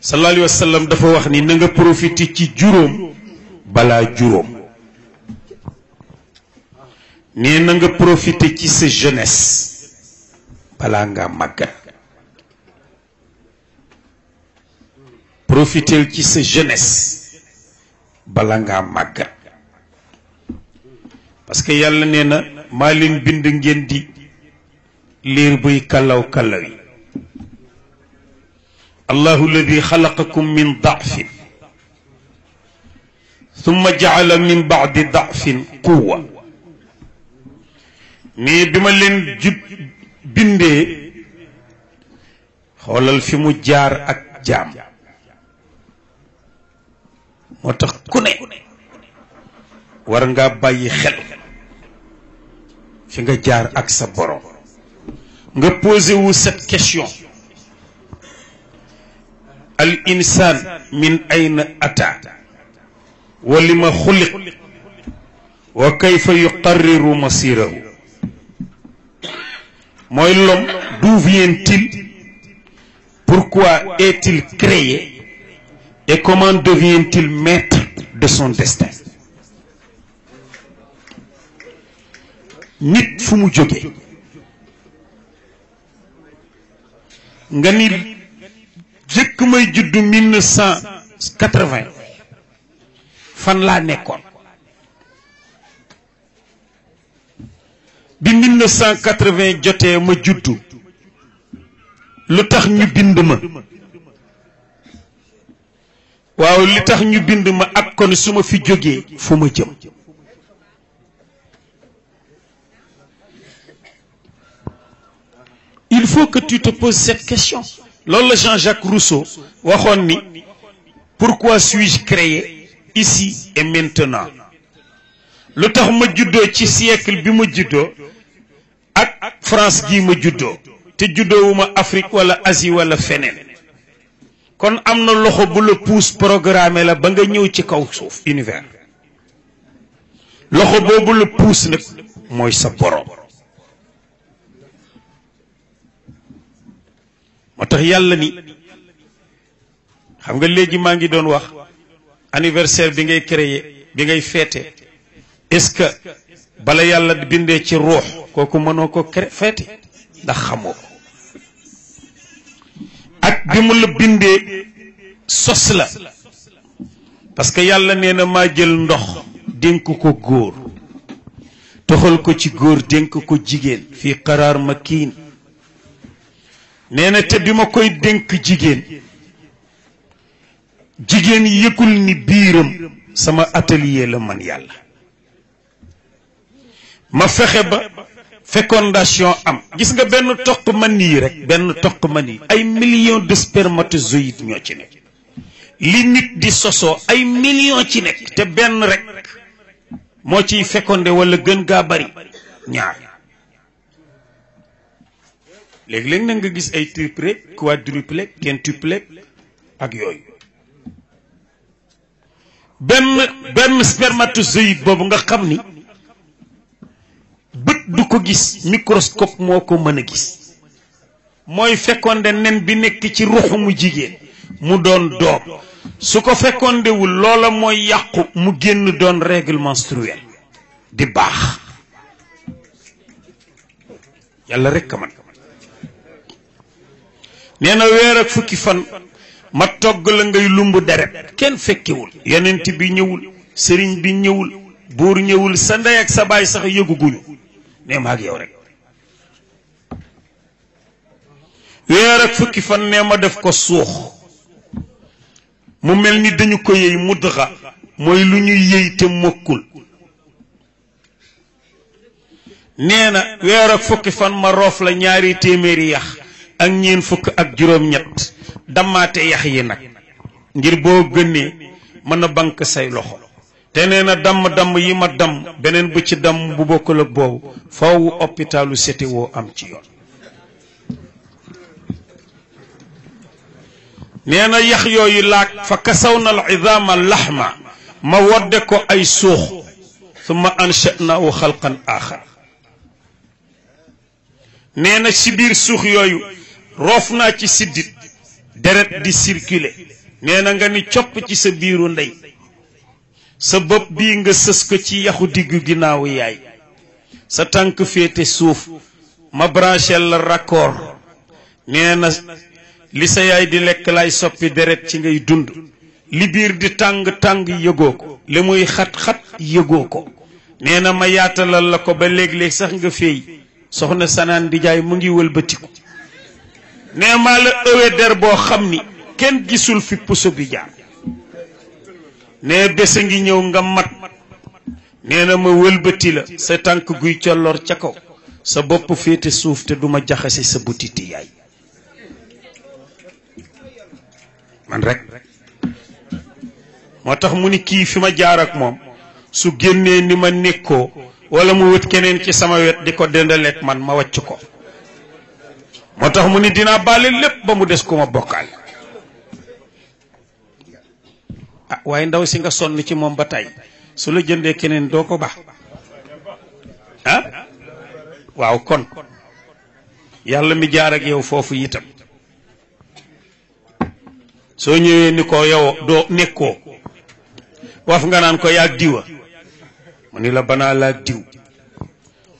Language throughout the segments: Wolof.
sallallahu alayhi wa sallam dafa wax ni na nga profité ci juróom balaa juróom nee na nga profité ci sa jeunesse balaa nga màggat profiteel ci sa jeunesse balaa nga màggat parce que yàlla nee na maa leen bind ngeen di liir buy kallaw kallaw yi allahu alladi xalaqakum min da'fin thumma ja'ala min ba'di da'fin quwwa mais bi ma leen bindee xoolal fi mu jaar ak jaam moo tax ku ne war nga bàyyi xel fi nga jaar ak sa borom nga posé wu cette question al insan min ayna ata wa lima xuliq wa kayfa yuqarriru masirahu mooy l'homme d'où vient-il, pourquoi est-il créé et comment devient-il maître de son destin. nit fu mu jóge nga ni jëkk may juddu 1980 fan laa nekkoon bi 1980 jotee ma juddu lu tax ñu bind ma waaw li tax ñu bind ma ak kon su ma fi jógee fu ma jëm il faut que tu te poses cette question. Lorsque Jean-Jacques Rousseau waxoon ni pourquoi suis-je créé ici et maintenant lu tax ma juddoo ci siècle bi ma juddoo ak France gi ma juddoo te juddoowuma Afrique wala Asie wala feneen kon am na loxo bu la pousse programmé la ba nga ñëw ci kaw suuf univers loxo boobu la pousse nag mooy sa borom moo tax yàlla ni xam nga léegi maa ngi doon wax anniversaire bi ngay créer bi ngay fêter est-ce que bala yàlla bindee ci ruux kooku mënoo ko fêter ndax xamoo ko ak bi mu la bindee sos la parce que yàlla nee na maa jël ndox dénk ko góor toxal ko ci góor dénk ko jigéen fii qaraar makiin nee na te bi ma koy dénk jigéen jigéen yëgul ni biiram sama atelier la man yàlla ma fexe ba fécondation am gis nga benn toq man yi rek benn toq man yi ay millions de spermatozoïdes ñoo ci nekk li nit di sosoo ay millions ci nekk te benn rek moo ciy fécondé wala gën gaa bari ñaar léegi-léegi nag nga gis ay triplet quadruplet quintuplet ak yooyu benn spermatozoïde boobu nga xam ni bët du ko gis microscope moo ko mën a gis mooy fécondé nen bi nekk ci ruxu mu jigéen mu doon doom su ko fécondé wul loola mooy yàqu mu génn doon règle menstruelle di baax yàlla rek a man nee na weer ak fukki fan ma togg la ngay lumb deret kenn fekkewul yonent bi ñëwul sëriñ bi ñëwul buur ñëwul sa ndey ak sa baay sax yëguguñu nee ma ak yow rek weer ak fukki fan nee ma def ko suux mu mel ni dañu ko yëy mudxa mooy lu ñuy yëy te mokkul nee na weer ak fukki fan ma roof la 2 téeméeri yax ak 4 fukk ak juróom-ñett dammaate yax yi nag ngir boo gënee mën a bank say loxo te nee na damm yi ma damm beneen bu ci damm bu bokkul ak boobu faaw hôpitalu CTO am ci yoon nee na yax yooyu laag fa kasawna al idama laxma ma wodde ko ay suux summa ansha'nahu xalqan axar nee na ci biir suux yooyu roof naa ci siddit deret di circuler nee na nga ni copp ci sa biiru ndey sa bopp bii nga sës ko ci yaxu diggu ginnaawu yaay sa tànk féete suuf ma branché la raccord nee na li sa yaay di lekk lay soppi deret ci ngay dund li biir di tàng-tàng yëgoo ko li muy xat-xat yëgoo ko nee na ma yaatalal la ko ba léeg-léeg sax nga féey soxna sanaan di jaay mu ngi wëlbatiku nee maa la ëwee der boo xam ni kenn gisul fi puso bi jaar nee bés a ngi ñëw nga mat nee na ma wëlbati la sa tànk guy colloor ca kaw sa bopp féete suuf te duma jaxase sa butiti yaay man rek moo tax mu ni kii fi ma jaar ak moom su génnee ni ma nekkoo wala mu wët keneen ci sama wet di ko dendaleek man ma wàcc ko moo tax mu ni dinaa baale lépp ba mu des ku ma bokkaal ah waaye ndaw si nga sonn ci moom ba tey su la jëndee keneen doo ko baax ah waaw kon yàlla mi jaar ak yow foofu itam soo ñëwee ni ko yow doo nekkoo waf nga naan ko yaag diwa mu ni la banaa laag diw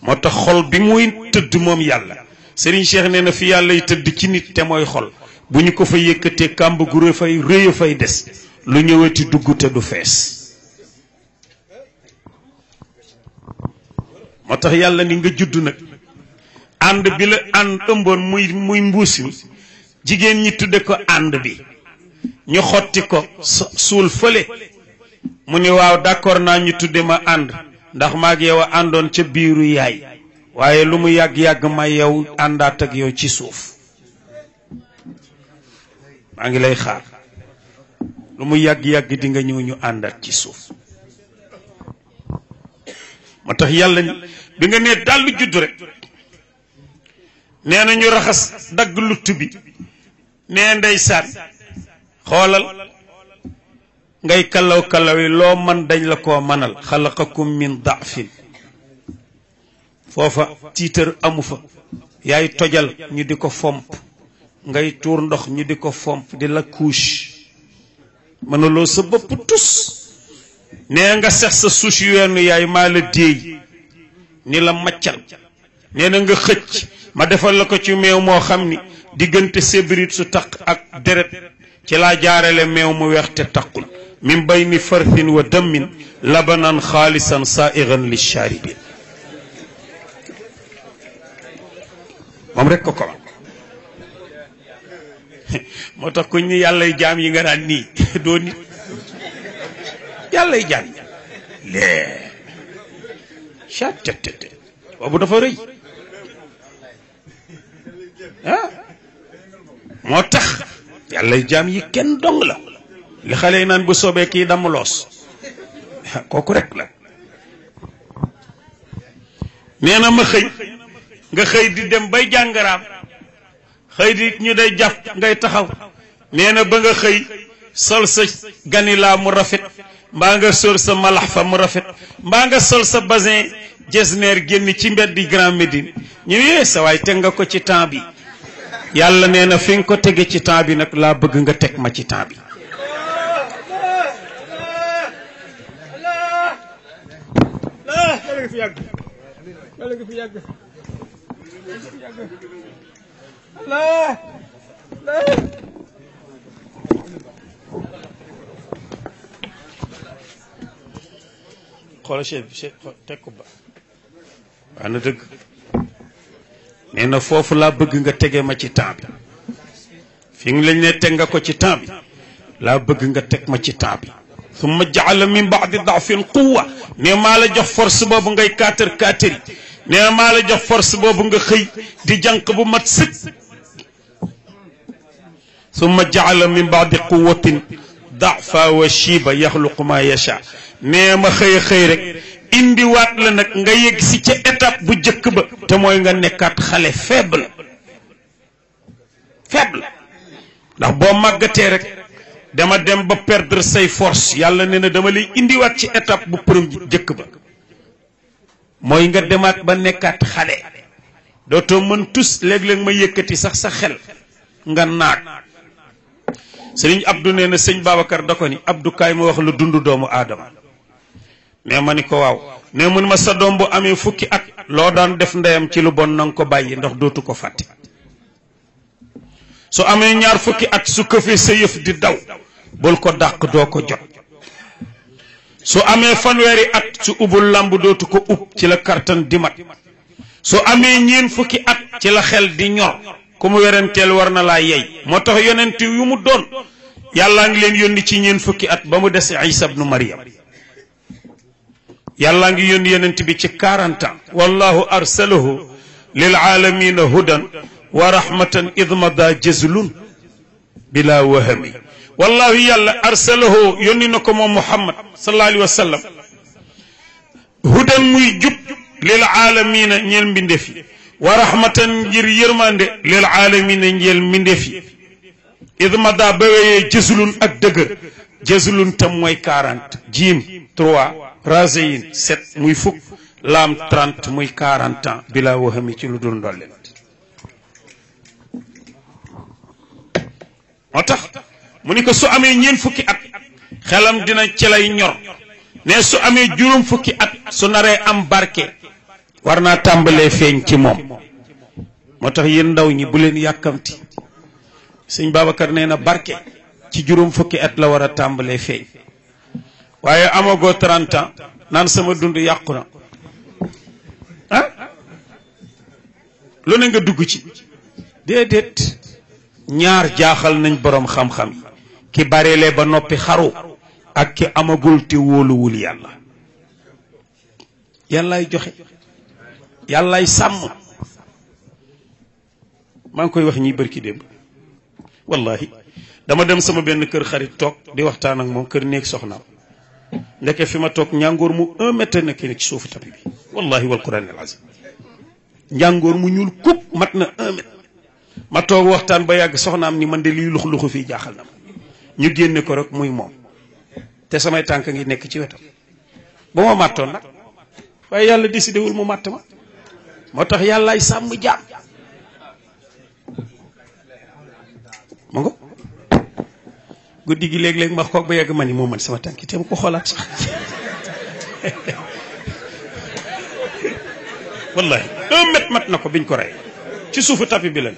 moo tax xol bi muy tëdd moom yàlla Serigne Cheikh nee na fi yàlla y tëdd ci nit te mooy xol bu ñu ko fa yëkkatee kàmb gu rëy a fay des lu ñëwati dugg te du fees moo tax yàlla ni nga judd nag ànd bi la ànd ëmboon muy mbuus mi jigéen ñi tudde ko ànd bi ñu xotti ko suul fële mu ni waaw d'accord naa ñu tudde ma ànd ndax maag yow a àndoon ca biiru yaay waaye lu mu yàgg-yàgg ma yow àndaat ak yow ci suuf maa ngi lay xaar lu mu yàgg-yàgg di nga ñëw ñu àndaat ci suuf moo tax yàlla bi nga nee dallu judd rek nee na ñu raxas dagg lutt bi nee ndeysaan xoolal ngay kalaw yi loo man dañ la koo manal xalaqakum min da'fin foofa tiitar amu fa yaay tojal ñu di ko fomp ngay tuur ndox ñu di ko fomp di la couche mënuloo sa bopp tus nee nga sex sa suus yu weenu yaay maa la déey ni la maccal nee na nga xëcc ma defal la ko ci meew moo xam ni diggante sébrit su taq ak deret ci laa jaarale meew mu weex te taqul min bayni farthin wa dammin labanan xaalisan saaigan lisharibin moom rek ko moo tax kuñ ni yàllay jaam yi nga naan nii doo nit yàllay jaam yi lee chattt boobu dafa rëy ah moo tax yàllay jaam yi kenn dong la li xale yi naan bu soobee kii damm loos kooku rek la nee na ma xëy nga xëy di dem bay jàngaraam xëy di ñu day jàpp ngay taxaw nee na ba nga xëy sol sa ganilaa mu rafet mbaa nga sol sa malax fa mu rafet mbaa nga sol sa basin jesner génn ci mbeddi Grand Médine ñu yee sa waay teg nga ko ci temps bi yàlla nee na fi nga ko tege ci temps bi nag laa bëgg nga teg ma ci temps bi xoolal chef teg ko ba waa na dëgg nee na foofu laa bëgg nga tege ma ci temps bi fi nga lañ ne teg nga ko ci temps bi laa bëgg nga teg ma ci temps bi summa jaala min baadi daafin quwa ne maa la jox force boobu ngay kaatar yi nee maa la jox force boobu nga xëy di jànq bu mat sëkk summa jaala min baadi quwatin daafa wa shiba yaxluqu ma yacha nee ma xëy rek indiwaat la nag nga yegg si ca étape bu jëkk ba te mooy nga nekkaat xale faible ndax boo màggatee rek dama dem ba perdre say force yàlla nee na dama lay indiwaat ci étape bu premier jëkk ba mooy nga demaat ba nekkaat xale dootoo mën tus léeg-léeg ma yëkkati sax sa xel nga naag sëriñ Abdou nee na sëñ Babacar da ko ni Abdou kaay ma wax lu dund doomu aadama nee ma ni ko waaw nee mun ma sa doom bu amee fukki at loo daan def ndeyam ci lu bon nanga ko bàyyi ndax dootu ko fàtte su amee ñaar fukki at su këfee sa yëf di daw bul ko dàq doo ko jot su amee fanweeri at su ubul làmb dootu ko ub ci la kartan di mat su amee ñeen fukki at ci la xel di ñor ku mu weranteel war na laa yey moo tax yonent yu mu doon yàllaa ngi leen yónni ci ñeen fukki at ba mu des Isa ibnu Maryam yàllaa ngi yónni yonent bi ci 40 ans wallahu arsalahu lil aalamina hudan wa rahmatan idmada jazlun bila wahami wallahi yàlla arsalahu yónni na ko moom Muhammad sallallahu alayhi wa sallam hudan muy jub lil aalamina ñeel mbindeef yi wa rahmatan ngir yërmande lil aalamina ñeel mbindeef yi idmada ba weyee jazlun ak dëgër jazlun tam mooy 40 jiim 3 raseyin 7 muy fukk laam 30 muy 40 ans bila wahami ci lu dul ndolleen moo tax mu ni ko su amee ñeen fukki at xelam dina ci lay ñor ne su amee juróom fukki at su naree am barke war naa tàmbalee feeñ ci moom moo tax yéen ndaw ñi bu leen yàkkamti sëñ Babacar nee na barke ci juróom fukki at la war a tàmbalee feeñ waaye amagoo 30 ans naan sama dund yàqu na ah lu ne nga dugg ci déedéet ñaar jaaxal nañ boroom xam-xam yi ki bareele ba noppi xaru ak ki amagul te wóoluwul yàlla yàllaay joxe yàllaay sàmm maa ngi koy wax ñi bërki démb wallahi dama dem sama benn kër xarit toog di waxtaan ak moom kër néeg soxnaam ndeke fi ma toog njàngoor mu 1 mètre nekk ci suufu tapi bi wallahi wal quran al azim njàngoor mu ñuul kub mat na 1 mètre ma toog waxtaan ba yàgg soxnaam ni man de lii lux-luxu fii jaaxal na ma ñu génne ko rek muy moom te samay tànk ngi nekk ci wetam ba ma màttoon nag waaye yàlla décidé wul mu màtt ma moo tax yàllaay sàmm jaam ma ngo guddi gi léeg-léeg ma xoog ba yàgg ma ni moo man sama tànk te ma ko xoolaat sax wallahi 1 mètre mat na ko biñ ko rey ci suufu tapi bi la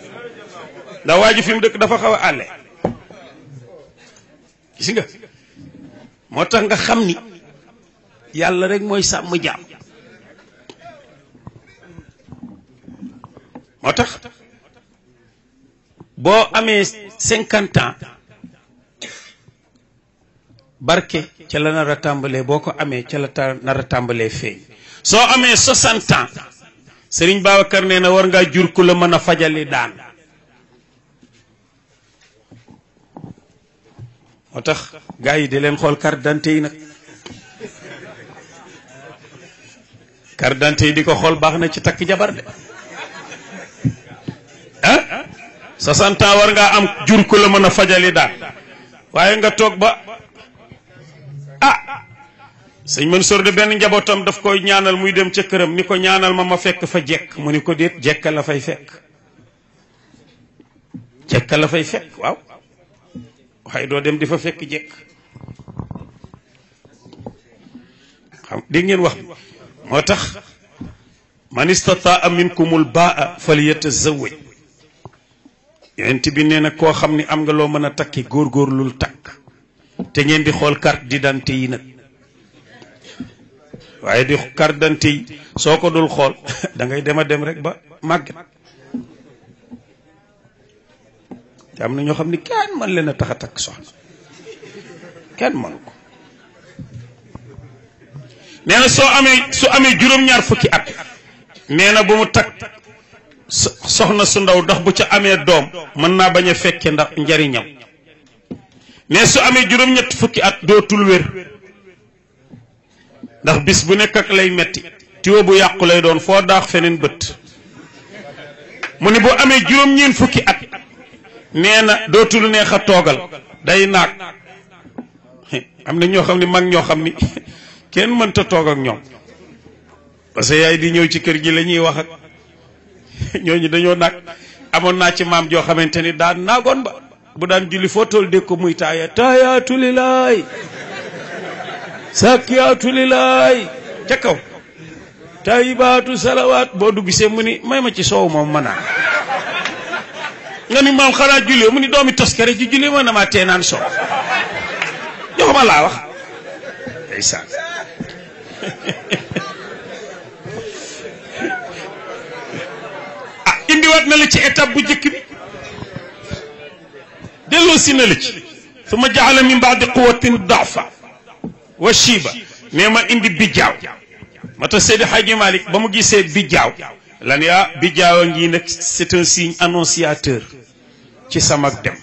ndax waa ji fi mu dëkk dafa xaw a àlle gis nga moo tax nga xam ni yàlla rek mooy sàmm jaam moo tax boo amee 50 ans barke ca la nar a tàmbalee boo ko amee ca la nar a tàmbalee feeñ soo amee 60 ans Sëriñ Babacar nee na war ngaa jur ku la mën a fajali daan moo tax gars yi di leen xool carte d'identité yi nag carte d'identité yi di ko xool baax na ci takk jabar de ah 60 ans war ngaa am jur ku la mën a fajali daan waaye nga toog ba sëñ Mansour de benn njabootam daf koy ñaanal muy dem ca këram ni ko ñaanal ma fekk fa jekk mu ni ko déet jekka la fay fekk jekka la fay fekk waaw waaye doo dem di fa fekk jekk xam dégg ngeen wax bi moo tax man istataa minkumul baa falyatazawwaj yonent bi nee na koo xam ni am nga loo mën a takki góorgóorlul takk te ngeen di xool carte d'identité yi nag waaye di carte d'identité yi soo ko dul xool da ngay dem a dem rek ba màgget te am na ñoo xam ni kenn mën leen a tax a takk soxna kenn mënu ko nee na su amee juróom-ñaar fukki at nee na bu mu takk soxna su ndaw ndax bu ca amee doom mën naa bañ a fekke ndax njariñam mais su amee juróom-ñett fukki at dootul wér ndax bis bu nekk ak lay metti tiwo bu yàqu lay doon foo daax feneen bët mu ni bu amee juróom-ñeent fukki at nee na dootul neex a toogal day naag am na ñoo xam ne mag ñoo xam ni kenn mënta toog ak ñoom parce que yaay di ñëw ci kër gi la ñuy wax ak ñooñu dañoo naag amoon naa ci maam joo xamante ni daa naagoon ba bu daan julli foo toll dégg ko muy taaya taayaatu lilaay sakkiyaatu lilaay ca kaw taayibaatu salawaat boo dugg see mu ni may ma ci soow moom ma naan nga ni maam xanaa julli mu ni doomi toskare ji julli ma na maa tee naan soow joxuma laa wax ndeysaan indiwaat na la ci étape bu njëkk bi delloo si na la ci summa jaala min baadi quwatin daafa wa shiba nee ma indi bijaaw ma tax Seydi Hadji Malick ba mu gisee bijaaw lan yaa bijaaw a ngi nag c'est un signe annonciateur ci samak dem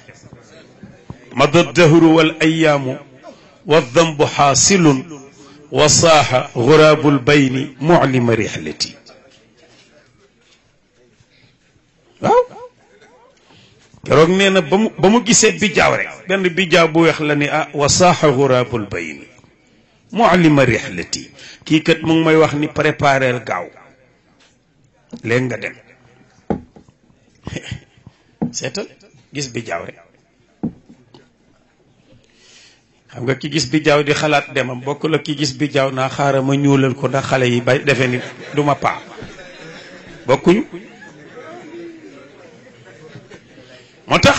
mada dahru wal ayaamu wa dambu xaasilun wa saaxa guraabul bayni muclima rihlati waaw keroog nee na ba mu gisee bijaaw rek benn bijaaw bu weex la ni ah wa saaxa guraabul bayni muclima rihlati kii kat mu ngi may wax ni prépareel gaaw léegi nga dem seetal gis bijaaw rek xam nga ki gis bijaaw di xalaat demam bokk la ki gis bijaaw naa xaaral ma ñuulal ko ndax xale yi bay defe ni du ma paa bokkuñu moo tax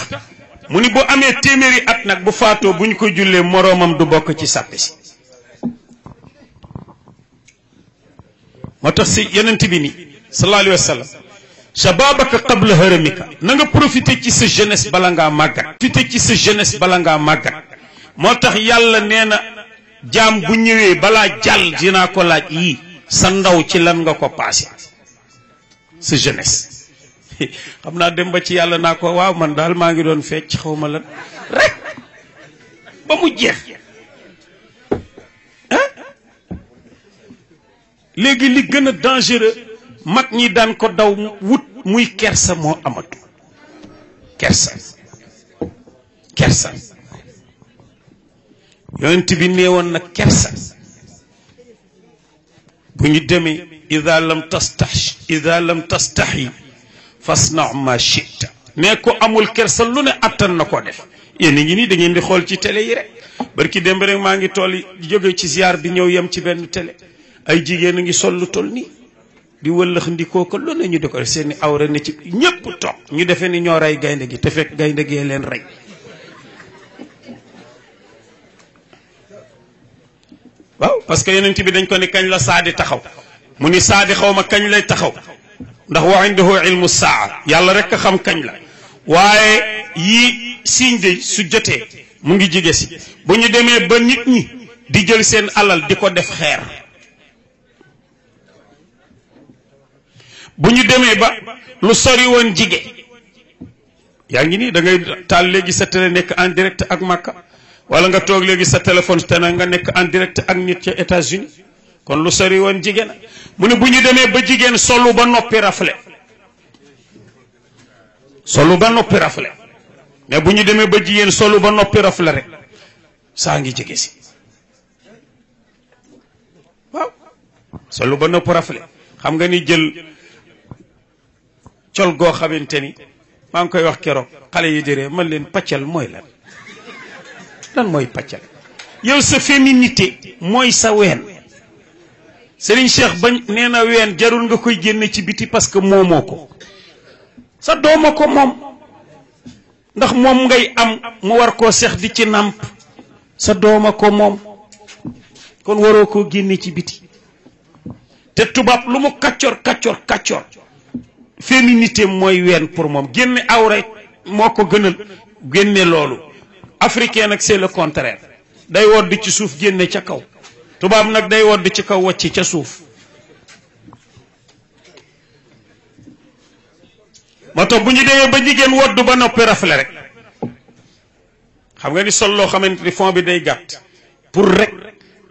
mu ni bu amee téeméeri at nag bu faatoo bu ñu ko jullee moroomam du bokk ci sàppe si moo tax si yonent bi ni sallallahu alayhi wa sallam shababaka qabla haramika na nga profité ci sa jeunesse bala ngaa màggat profité ci sa jeunesse bala ngaa màggat moo tax yàlla nee na jaam bu ñëwee balaa jàll dinaa ko laaj yii sa ndaw ci lan nga ko passé sa jeunesse xam naa dem ba ci yàlla naa ko waaw man daal maa ngi doon fecc xaw ma lan rek ba mu jeex léegi li gën a dangereux mag ñi daan ko daw wut muy kersa moo amatu kersa yonent bi neewoon na kersa bu ñu demee ida lam tastaxi fasna ma chita ne ko amul kersa lu ne attan na ko def yéen a ngi nii da ngeen di xool ci télé yi rek barki démb rek maa ngi toll jóge ci ziar bi ñëw yem ci benn télé ay jigéen a ngi sol lu toll nii di wëllëx ndikoo ko lu ne ñu di ko def seeni awra ne ci ñépp toog ñu defee ni ñoo rey gaynde gi te fekk gaynde gee leen rey waaw parce que yonent bi dañ ko ne kañ la saadi taxaw mu ni saadi xaw ma kañ lay taxaw ndax wa indahu ilmu saa yàlla rek a xam kañ la waaye yii signe de su jotee mu ngi jige si bu ñu demee ba nit ñi di jël seen alal di ko def xeer bu ñu demee ba lu sori woon jige yaa ngi nii da ngay taal léegi sa télé nekk en direct ak Makka wala nga toog léegi sa téléphone te nga nekk en direct ak nit ca États-Unis kon lu sori woon jigéen mu ne bu ñu demee ba jigéen solu ba noppi rafle mais bu ñu demee ba jigéen solu ba noppi rafle rek saa ngi jege si waaw solu ba noppi rafle xam nga ni jël col goo xamante ni maa ngi koy wax keroog xale yi di ree man leen paccal mooy lan mooy paccal yow sa féminité mooy sa ween Serigne Cheikh bañ nee na ween jarul nga koy génne ci biti parce que moomoo ko sa dooma ko moom ndax moom ngay am mu war koo seex di ci nàmp sa dooma ko moom kon waroo koo génne ci biti te tubaab lu mu kàccoor féminité mooy ween pour moom génne awra moo ko gënal génne loolu africain nag c'est le contraire day wodd ci suuf génne ca kaw tubaab nag day wodd ci kaw wàcc ca suuf moo tax bu ñu demee ba jigéen wodd ba noppi rafle rek xam nga ni sol loo xamante ni fond bi day gàtt pour rek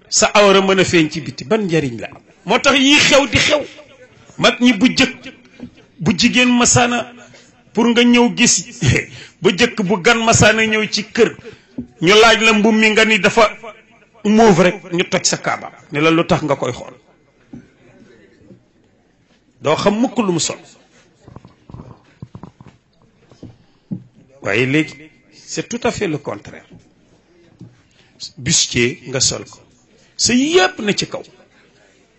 sa awra mën a feeñ ci biti ban njariñ la am moo tax yii xew di xew mag ñi bu jëkk bu jigéen masaana pour nga ñëw gis bu jëkk bu gan masaana ñëw ci kër ñu laaj la mbubb mi nga ni dafa moof rek ñu toj sa kaaba ne la lu tax nga koy xool doo xam mukk lu mu sol waaye léegi c'est tout à fait le contraire bustier nga sol ko sa yépp na ci kaw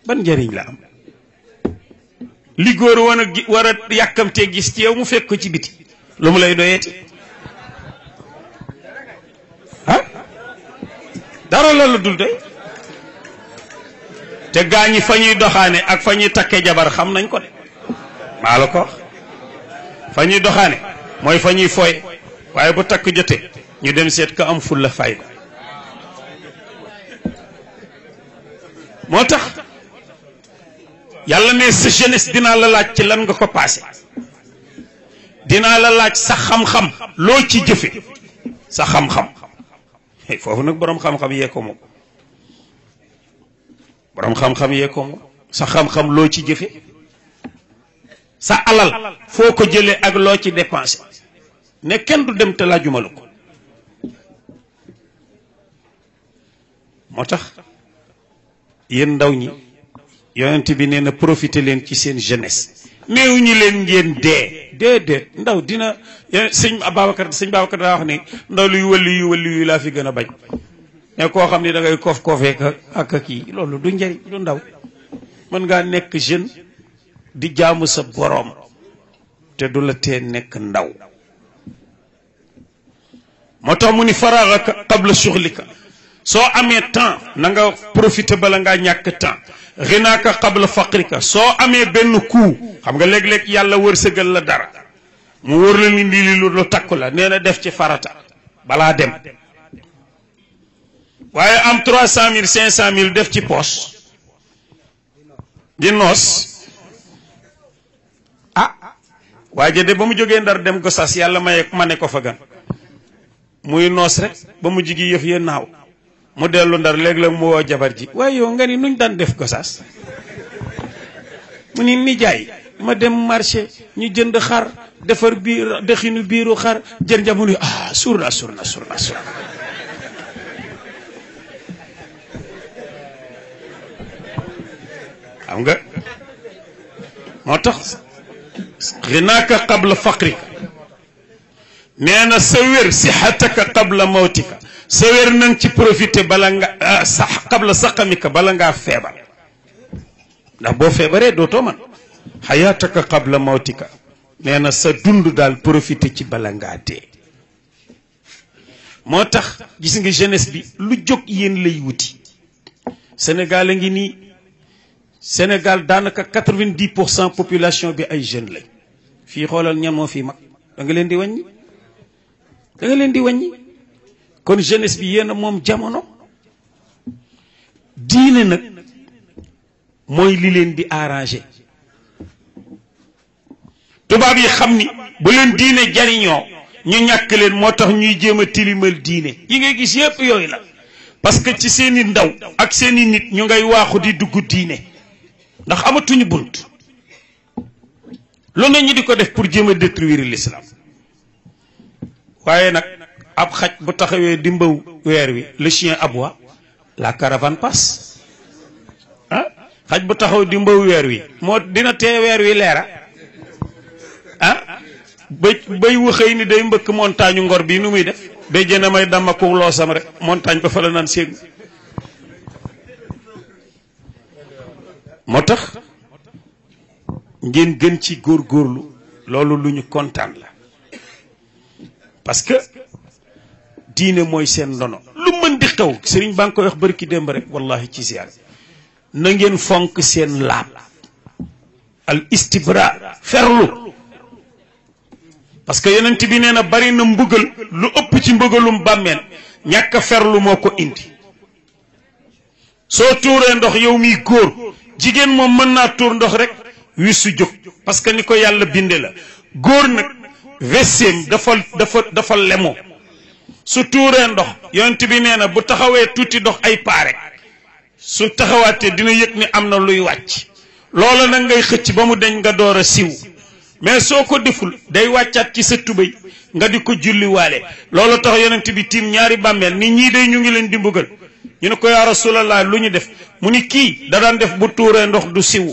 ban njariñ la am li góor war a yàkkamtee gis ci yow mu fekk ko ci biti lu mu lay doyeeti ah dara la dul doy te gaañi fa ñuy doxaane ak fa ñuy takkee jabar xam nañ ko de maa la ko wax fa ñuy doxaane mooy fa ñuy fooy waaye bu takk jotee ñu dem seet ka am fulla fayda moo tax yàlla ne sa jeunesse dinaa la laaj ci lan nga ko passé dinaa la laaj sa xam-xam loo ci jëfe sa xam-xam foofu nag boroom xam-xam yee ko moom boroom xam-xam yee ko moom sa xam-xam loo ci jëfe sa alal foo ko jëlee ak loo ci dépensé ne kenn du dem te laajuma la ko moo tax yéen ndaw ñi yonent bi nee na profité leen ci seen jeunesse néew ñi leen ngeen dee déedéet ndaw dina sëñ Babacar daa wax ni ndaw luy wëlli yu laa fi gën a bañ mais koo xam ni da ngay koofee ak kii loolu du njëriñ du ndaw mën ngaa nekk jeune di jaamu sa boroom te du la tee nekk ndaw moo tax mu ni faraagaka qabla shughlik soo amee temps na nga profité bala ngaa ñàkk temps ghinaaka qabla faqrika soo amee benn coup xam nga léeg-léeg yàlla wërsëgal la dara mu wër la ni lii lu takku la nee na def ci farata balaa dem waaye am 300 000 500 000 def ci poche di noos waaye de ba mu jógee Ndar dem Gossas yàlla ma ne ko fa gan muy noos rek ba mu jigi yëf yee naaw mu dellu Ndar léeg-léeg mu woo jabar ji waaye yow nga ni nuñ daan def Gossas mu ni nijaay ma dem marché ñu jënd xar defar biir dexinu biiru xar jën ja mu ni suur na xam nga moo tax xinaaka qabla faqrika nee na sa wér sixataka qabla mawtika sa wér nang ci profité bala nga sax qabla saqamika bala ngaa feebar ndax boo feebaree dootoo man xayaataka qabla mawtika nee na sa dund daal profité ci bala ngaa dee moo tax gis nga jeunesse bi lu jóg yéen lay wuti Sénégal a ngi nii Sénégal daanaka 90% population bi ay jeunes lañ fii xoolal ñan moo fii mag da nga leen di wàññi kon jeunesse bi yéen a moom jamono diine nag mooy li leen di arrangé tubaab yi xam ni bu leen diine jariñoo ñu ñàkk leen moo tax ñuy jéem a tilimal diine yi ngay gis yépp yooyu la parce que ci seeni ndaw ak seeni nit ñu ngay waaxu di dugg diine ndax amatuñu bunt lu ne ñu di ko def pour jéem a détruire l'islam waaye nag ab xaj bu taxawee di mbaw weer wi le chien aboie la caravane passe xaj bu taxaw di mbaw weer wi moo dina tee weer wi leera bay waxëy ni day mbëkk montagne ngor bi nu muy def day jënd may dama ko loosam rek montagne ba fa la naan séeg moo tax ngeen gën ci góorgóorlu loolu lu ñu kontaan la parce que diine mooy seen ndono lu mën di xew sëriñ baa ngi koy wax barki démb rek wallahi ci ziar na ngeen fonk seen laab al istibra ferlu parce que yonent bi nee na bari na mbugal lu ëpp ci mbugalum bàmmeel ñàkk a ferlu moo ko indi soo tuuree ndox yow miy góor jigéen moom mën naa tuur ndox rek wi su jóg parce que ni ko yàlla binde la góor nag vesseem dafa lemo su tuuree ndox yonent bi nee na bu taxawee tuuti ndox ay paare su taxawaatee dina yëg ni am na luy wàcc loola nag ngay xëcc ba mu deñ nga door a siw mais soo ko deful day wàccaat ci sa tubéy nga di ko julliwaale loolu tax yonent bi tiim ñaari bàmmeel ni ñii day ñu ngi leen di mbugal ñu ne ko yaa rasulallah lu ñu def mu ni kii da daan def bu tuuree ndox du siw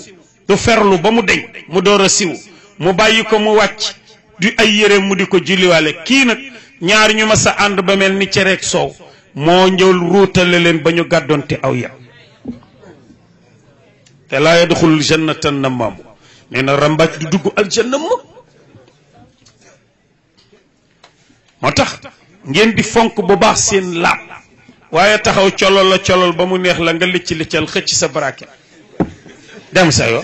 du ferlu ba mu deñ mu door a siw mu bàyyi ko mu wàcc du ay yére mu di ko julliwaale kii nag ñaar ñu ma sa ànd ba mel ni cereeg soow moo njël ruutale leen ba ñu gàddoonte aw ya te laa yadxulul jannata namaamu nee na rambaaj du dugg aljanna moo tax ngeen di fonk bu baax seen laab waaye taxaw colol la colol ba mu neex la nga licc liccal xëcc sa baraake dem sa yoo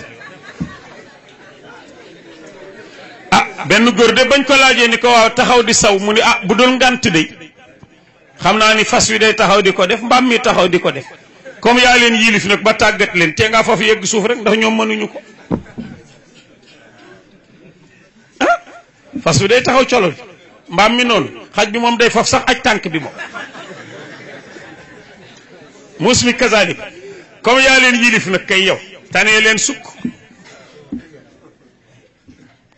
benn góor de bañ ko laajee ni ko waaw taxaw di saw mu ni bu dul ngant de xam naa ni fas wi day taxaw di ko def mbaam mi taxaw di ko def comme yaa leen yilif nag ba tàggat leen te ngaa foofu yegg suuf rek ndax ñoom mënuñu ko fas wi day taxaw colol mbaam mi noonu xaj bi moom day faf sax aj tànk bi moom muus mi kazalik comme yaa leen yilif nag kay yow tanee leen sukk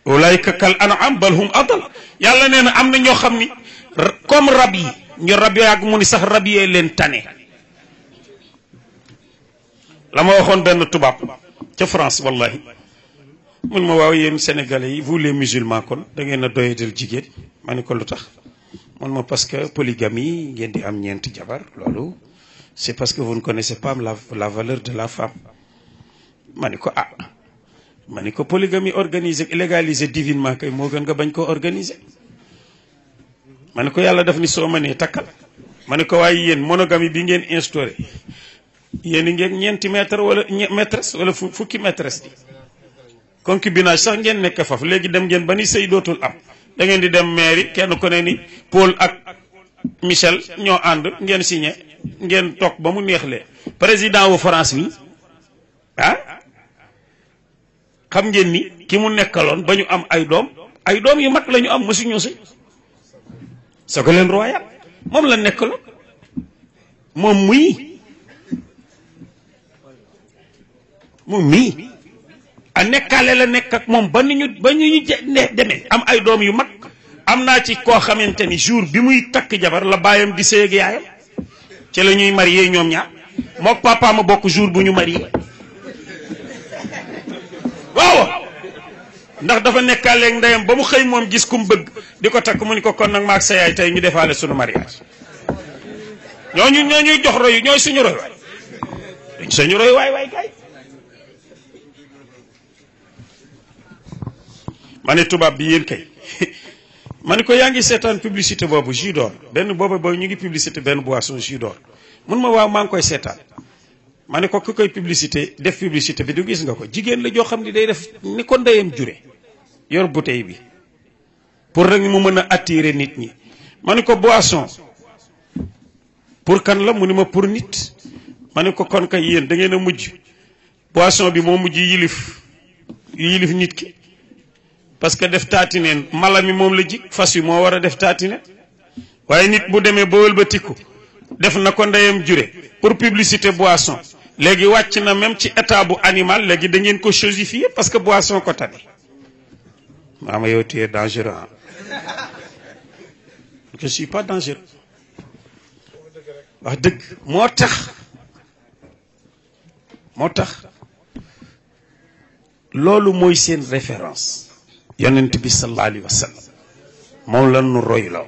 ulaayka kal an'am bal hum adal yàlla nee na am na ñoo xam ni comme rab yi ñu rab yàgg mu ni sax rab yee leen tane la ma waxoon benn tubaab ca France wallahi mun ma waaw yéen sénégalais yi vous les musulmans kon da ngeen a doyadal jigéen ma ne ko lu tax mun ma parce que polygamie ngeen di am ñeenti jabar loolu c'est parce que vous ne connaissez pas la valeur de la femme ma ne ko ma ne ko polygamie organisée légalisée divinement kay moo gën nga bañ koo organiser ma ne ko yàlla daf ni soo mënee takkal ma ne ko waaye yéen monogamie bi ngeen instauré yéen i ngeen ñeenti maître wala maîtresse wala fukki maîtresse di concubinage sax ngeen nekk faf léegi dem ngeen ba ni sëy dootul am da ngeen di dem mairie kenn ku ne ni Paul ak Michel ñoo ànd ngeen signé ngeen toog ba mu neexlee président wu France bi xam ngeen ni ki mu nekkaloon ba ñu am ay doom yu mag la ñu am mësuñu sëy Ségolène Royal moom la nekkaloon moom mii a nekkaale la nekk ak moom ba ñu demee am ay doom yu mag am naa ci koo xamante ni jour bi muy takk jabar la baayam di sëy ak yaayam ci la ñuy marié ñoom ñaar mook papa ma bokk jour bu ñu marié waaw ndax dafa nekkaaleeg ndeyam ba mu xëy moom gis ku mu bëgg di ko takk mu ni ko kon nag maag sa yaay tey ñu defaale sunu mariage ñooñuy jox royu ñooy suñu roy waay dañ suñu roy waay kay ma ne tubaab bi yéen kay ma ne ko yaa ngi seetaan publicité boobu jus d'or benn boobu boobu ñu ngi publicité benn boisson jus d'or mun ma waaw maa ngi koy seetaan ma ne ko ku koy def publicité bi du gis nga ko jigéen la joo xam ne day def ni ko ndeyam jure yor bouteille bi pour rek mu mën a attirer nit ñi ma ne ko boisson pour kan la mu ni ma pour nit ma ne ko kon kay yéen da ngeen a mujj boisson bi moo mujj yilif nit ki parce que def taatineen mala mi moom la jig fas wi moo war a def taatineen waaye nit bu demee ba wëlbatiku def na ko ndeyam jure pour publicité boisson léegi wàcc na même ci état bu animal léegi da ngeen ko chosifier parce que boisson ko tane maama yow tu es dangereux je suis pas dangereux wax dëgg moo tax loolu mooy seen référence yonent bi sallallahu alayhi wa sallam moom la nu roy la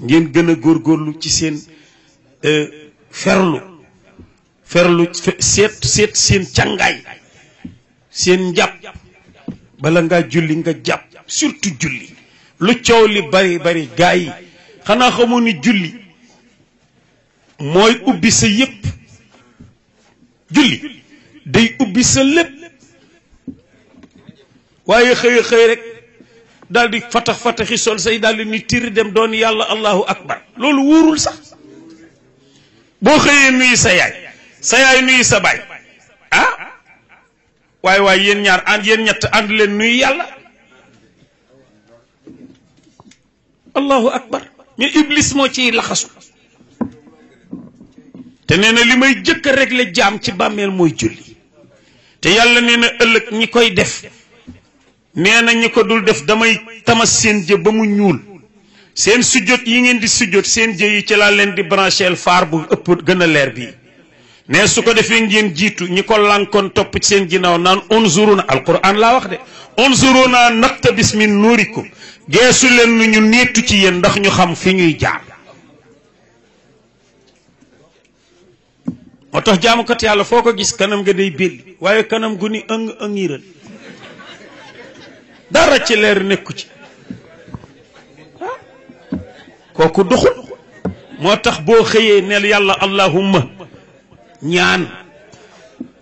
ngeen gën a góorgóorlu ci seen ferlu seet seen càngaay seen njàpp bala ngaa julli nga jàpp surtout julli lu coow li bari gaa yi xanaa xamoo ni julli mooy ubbi sa yépp julli day ubbi sa lépp waaye xëy rek daal di fataxi sol say daal di ni tiri dem doon yàlla allahu akbar loolu wóorul sax boo xëyee nuyu sa yaay nuyu sa baay waaye yéen ñaar yéen ñett ànd leen nuyu yàlla allahu akbar mais iblis moo ciy laxasu te nee na li may jëkk a régler jaam ci bàmmeel mooy julli te yàlla nee na ëllëg ñi koy def nee na ñi ko dul def damay tamas seen jë ba mu ñuul seen sujjot yi ngeen di sujjot seen jë yi ci laa leen di brancheel faar bu ëpp gën a leer bii ne su ko defee ngeen jiitu ñi ko lànkoon topp ci seen ginnaaw naan unzuruna alquran laa wax de unzuruna naqtabis min nuurikum geesu leen nu ñu niitu ci yéen ndax ñu xam fi ñuy jaar moo tax jaamukat yàlla foo ko gis kanam nga day belli waaye kanam gu ni ëngiral dara ci leer nekku ci kooku duxul moo tax boo xëyee neel yàlla allahumma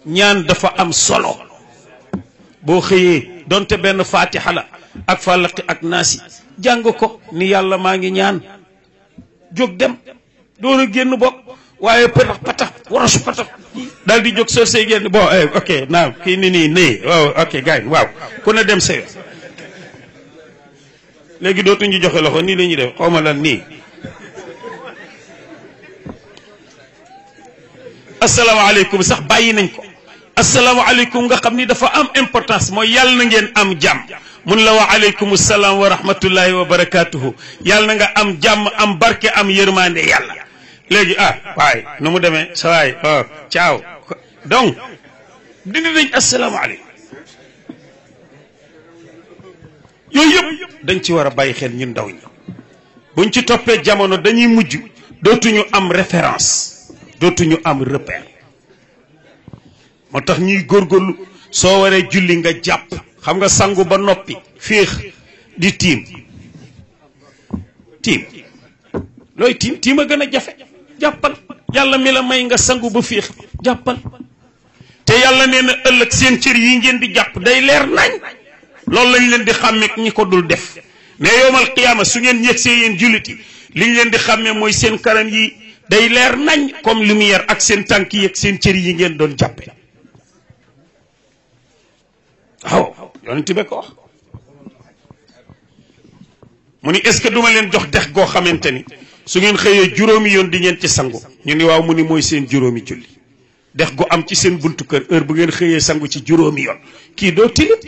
ñaan dafa am solo boo xëyee donte benn fatiha la ak falaqi ak naasi jàng ko ni yàlla maa ngi ñaan jóg dem door a génn bokk waaye patax patax warasu patax daal di jóg soo see génn bon ok naam kii nii waaw ok gars yi waaw ku ne dem see léegi dootuñu joxe loxo nii la ñuy def xaw ma lan nii asalaamaaleykum sax bàyyi nañ ko asalaamaaleykum nga xam ni dafa am importance mooy yàlla na ngeen am jàmm mun la wa aleykum salaam wa rahmatullahi wa barakatuhu yàlla na nga am jàmm am barke am yërmande yàlla léegi waaye nu mu demee sa waay caaw donc dindi nañ asalaamaaleykum yooyu yëpp dañ ci war a bàyyi xel ñun ndaw ñi buñ ci toppee jamono dañuy mujj dootuñu am référence dootuñu am repère moo tax ñuy góorgóorlu soo waree julli nga jàpp xam nga sangu ba noppi féex di tiim looy tiim a gën a jafe jàppal yàlla mi la may nga sangu ba féex jàppal te yàlla nee na ëllëg seen cër yi ngeen di jàpp day leer nañ loolu lañ leen di xàmmeek ñi ko dul def mais yowmal qiyaama su ngeen yegsee yéen jullit yi liñ leen di xàmmee mooy seen kanam yi day leer nañ comme lumière ak seen tànk yi ak seen cër yi ngeen doon jàppe waaw yonent bi ko wax mu ni est-ce que duma leen jox dex goo xamante ni su ngeen xëyee juróomi yoon di ngeen ci sangu ñu ni waaw mu ni mooy seen juróomi julli dex gu am ci seen buntu kër heure bu ngeen xëyee sangu ci juróomi yoon kii doo tilim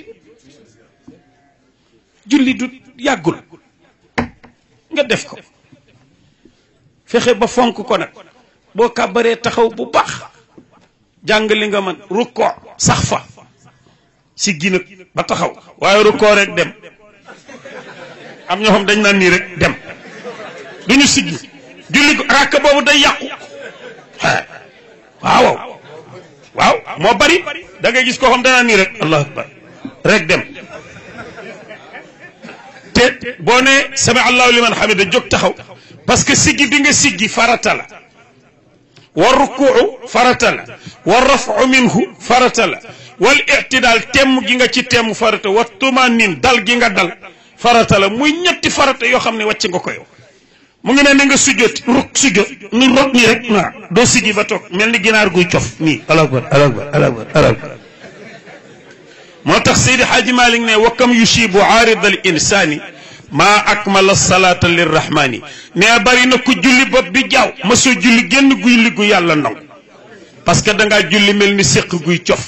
julli du yàggul nga def ko fexe ba fonk ko nag boo kàbbaree taxaw bu baax jàng li nga man rukkoo sax fa si ginag ba taxaw waaye rukkoo rek dem am ñoo xam dañ naan nii rek dem duñu siggi julli ràkk boobu day yàqu waaw moo bari da ngay gis koo xam danaa nii rek allahu akbar rek dem te boo ne sami allahu liman hamida jóg taxaw parce que siggi bi nga siggi farata la wa rukuu farata la wa rafu minhu farata la wal i'tidaal temm gi nga ci temm farata wa tumanin dal gi nga dal farata la muy ñetti farata yoo xam ne wàcc nga ko yow mu ngi ne na nga sujjooti sujjoot ni rot nii rek doo siggi ba toog mel ni ginaar guy cof nii allahu akbar moo tax Seydi Hadji Malick ne wa kam yushibu aarid al insani maa akmala salaata lirrahmani ne bari na ku julli bopp bi jaaw ma soo julli génn guy liggu yàlla nangu parce que dangaa julli mel ni séq guy cof